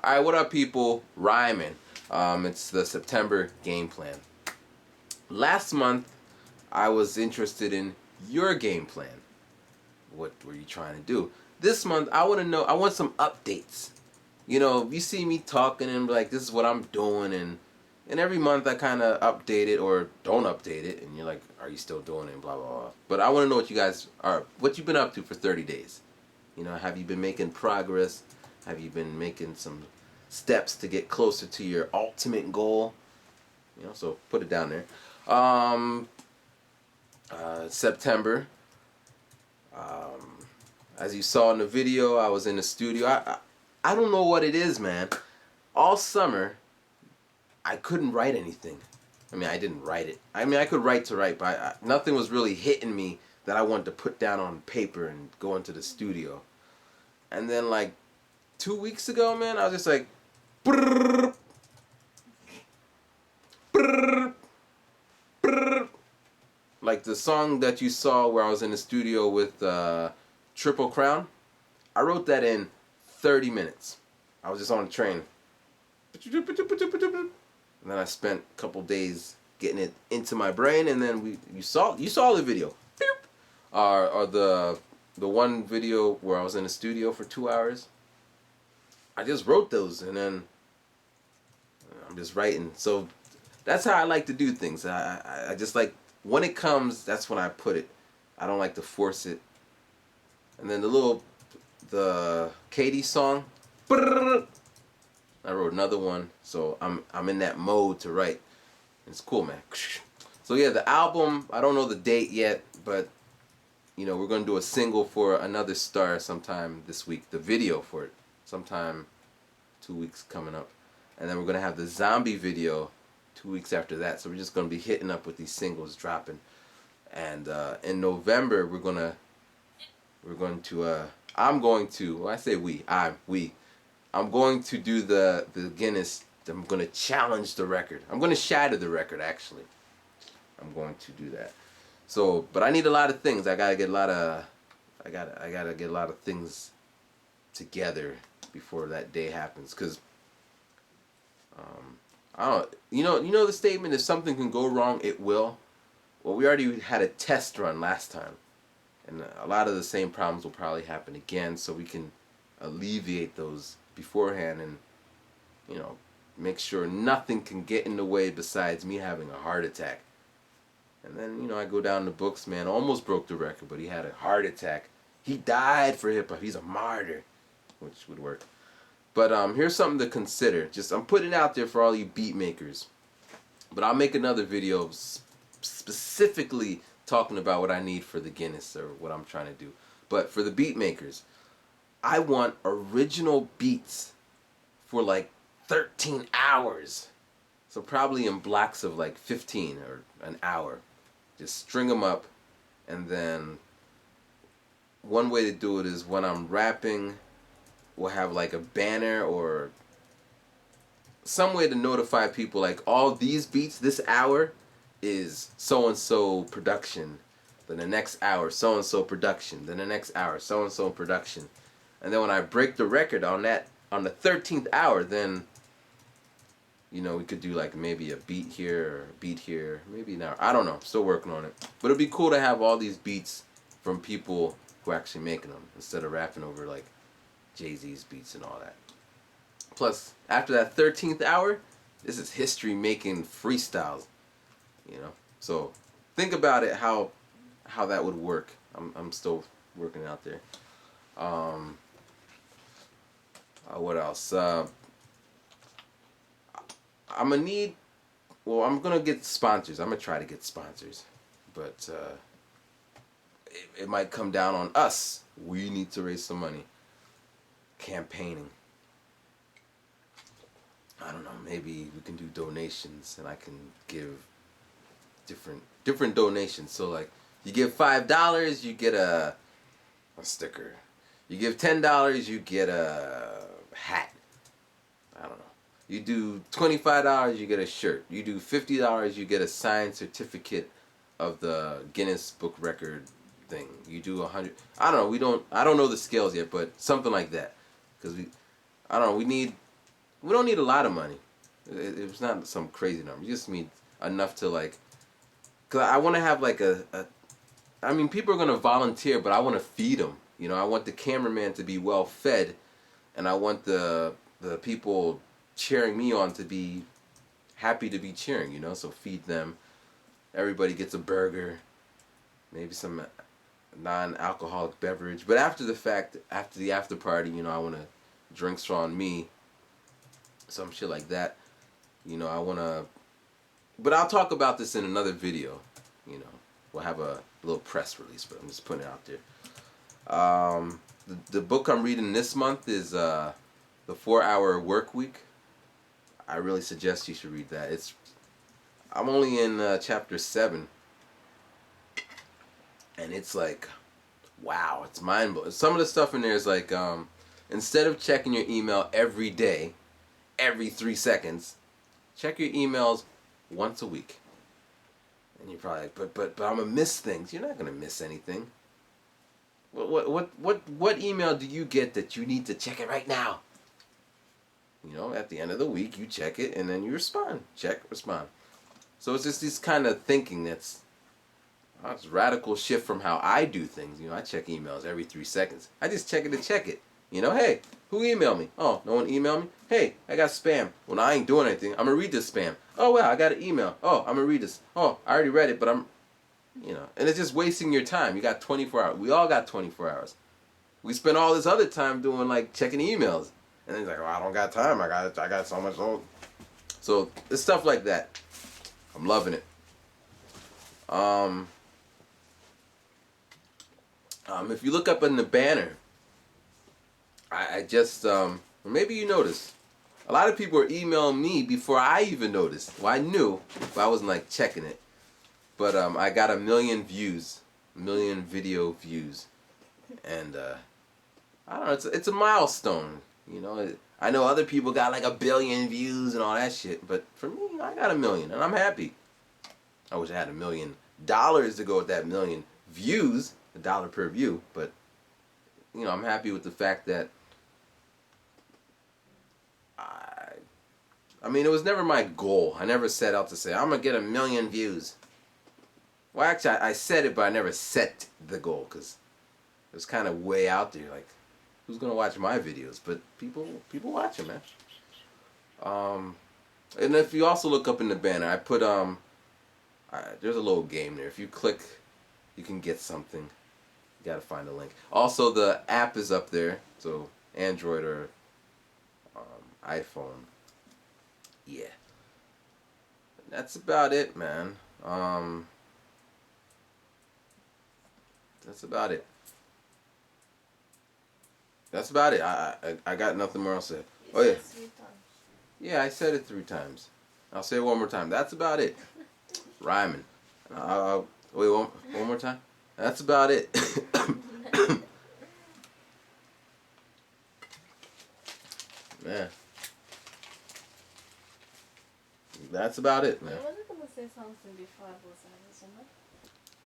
Alright, what up people? Ryman. It's the September game plan. Last month, I was interested in your game plan. What were you trying to do? This month, I want to know, I want some updates. You know, you see me talking and like, this is what I'm doing, and every month I kind of update it or don't update it, and you're like, are you still doing it, and blah, blah, blah. But I want to know what you guys are, what you've been up to for 30 days. You know, have you been making progress? Have you been making some steps to get closer to your ultimate goal? You know, so put it down there. September. As you saw in the video, I was in the studio. I don't know what it is, man. All summer, I couldn't write anything. I mean, I didn't write it. I mean, I could write to write, but nothing was really hitting me that I wanted to put down on paper and go into the studio. And then, like, 2 weeks ago, man, I was just like, brrr, brrr, brrr. Like the song that you saw where I was in the studio with Triple Crown. I wrote that in 30 minutes. I was just on the train. And then I spent a couple days getting it into my brain, and then you saw the video. Or the one video where I was in the studio for 2 hours. I just wrote those, and then I'm just writing. So that's how I like to do things. I just like, when it comes, that's when I put it. I don't like to force it. And then the Katie song, I wrote another one, so I'm in that mode to write. It's cool, man. So yeah, the album, I don't know the date yet, but you know, we're gonna do a single for Another Star sometime this week. The video for it sometime 2 weeks coming up, and then we're gonna have the zombie video 2 weeks after that. So we're just gonna be hitting up with these singles dropping, and in November I'm going to, well, I say I'm going to do the Guinness. I'm going to challenge the record. I'm going to shatter the record, actually. I'm going to do that. So, but I need a lot of things. I gotta get a lot of things together before that day happens. Cause I don't. You know the statement: if something can go wrong, it will. Well, we already had a test run last time, and a lot of the same problems will probably happen again. So we can alleviate those beforehand, and you know, make sure nothing can get in the way besides me having a heart attack. And then, you know, I go down the books, man, almost broke the record, but he had a heart attack. He died for hip hop. He's a martyr, which would work. But here's something to consider. Just, I'm putting it out there for all you beat makers. But I'll make another video specifically talking about what I need for the Guinness or what I'm trying to do. But for the beat makers, I want original beats for like 13 hours. So probably in blocks of like 15 or an hour. Just string them up, and then one way to do it is when I'm rapping, we'll have like a banner or some way to notify people like, all these beats this hour is so and so production, then the next hour so and so production, then the next hour so and so production. And then when I break the record on the 13th hour, then you know, we could do like maybe a beat here or a beat here, maybe now. I don't know. Still working on it. But it'd be cool to have all these beats from people who are actually making them instead of rapping over like Jay-Z's beats and all that. Plus, after that 13th hour, this is history making freestyles. You know, so think about it, how that would work. I'm still working out there. What else? I'm gonna get sponsors. I'm gonna try to get sponsors, but it might come down on us. We need to raise some money. Campaigning. I don't know. Maybe we can do donations, and I can give different donations. So like, you give $5, you get a sticker. You give $10, you get a hat. I don't know. You do $25, you get a shirt. You do $50, you get a signed certificate of the Guinness Book Record thing. You do 100. I don't know. I don't know the scales yet, but something like that. Because I don't know. We need We don't need a lot of money. It's not some crazy number. You just need enough to like. Cause I want to have like I mean, people are gonna volunteer, but I want to feed them. You know, I want the cameraman to be well fed, and I want the people cheering me on to be happy to be cheering. You know, so feed them. Everybody gets a burger, maybe some non-alcoholic beverage. But after the fact, after the after party, you know, I want to drinks on me, some shit like that. You know, I want to. But I'll talk about this in another video. You know, we'll have a little press release, but I'm just putting it out there. The book I'm reading this month is The 4-Hour Work Week. I really suggest you should read that. I'm only in chapter 7, and it's like, wow, it's mind blowing. Some of the stuff in there is like, instead of checking your email every day, every 3 seconds, check your emails once a week. And you're probably like, but I'm gonna miss things. You're not gonna miss anything. What email do you get that you need to check it right now? You know, at the end of the week, you check it and then you respond. Check, respond. So it's just this kind of thinking that's radical shift from how I do things. You know, I check emails every 3 seconds. I just check it to check it. You know, hey, who emailed me? Oh, no one emailed me? Hey, I got spam. Well, I ain't doing anything. I'm going to read this spam. Oh, well, I got an email. Oh, I'm going to read this. Oh, I already read it, but you know. And it's just wasting your time. You got 24 hours. We all got 24 hours. We spend all this other time doing, like, checking emails. And then he's like, well, I don't got time. I got so much. So, it's stuff like that. I'm loving it. If you look up in the banner, I just, maybe you noticed, a lot of people were emailing me before I even noticed. Well, I knew, but I wasn't like checking it. But I got 1 million views, 1 million video views, and I don't know, it's a milestone. You know, I know other people got like 1 billion views and all that shit, but for me, I got 1 million, and I'm happy. I wish I had $1 million to go with that 1 million views, $1 per view, but you know, I'm happy with the fact that I mean, it was never my goal. I never set out to say, I'm going to get 1 million views. Well, actually, I said it, but I never set the goal because it was kind of way out there. Like, who's going to watch my videos? But people watch them, man. And if you also look up in the banner, I put, there's a little game there. If you click, you can get something. You got to find a link. Also, the app is up there. So, Android or iPhone. Yeah. That's about it, man. That's about it. That's about it. I got nothing more else to say. Oh, yeah. Yeah, I said it 3 times. I'll say it one more time. That's about it. Rhyming. Wait, one more time? That's about it. Man. That's about it, man. I was going to say something before I was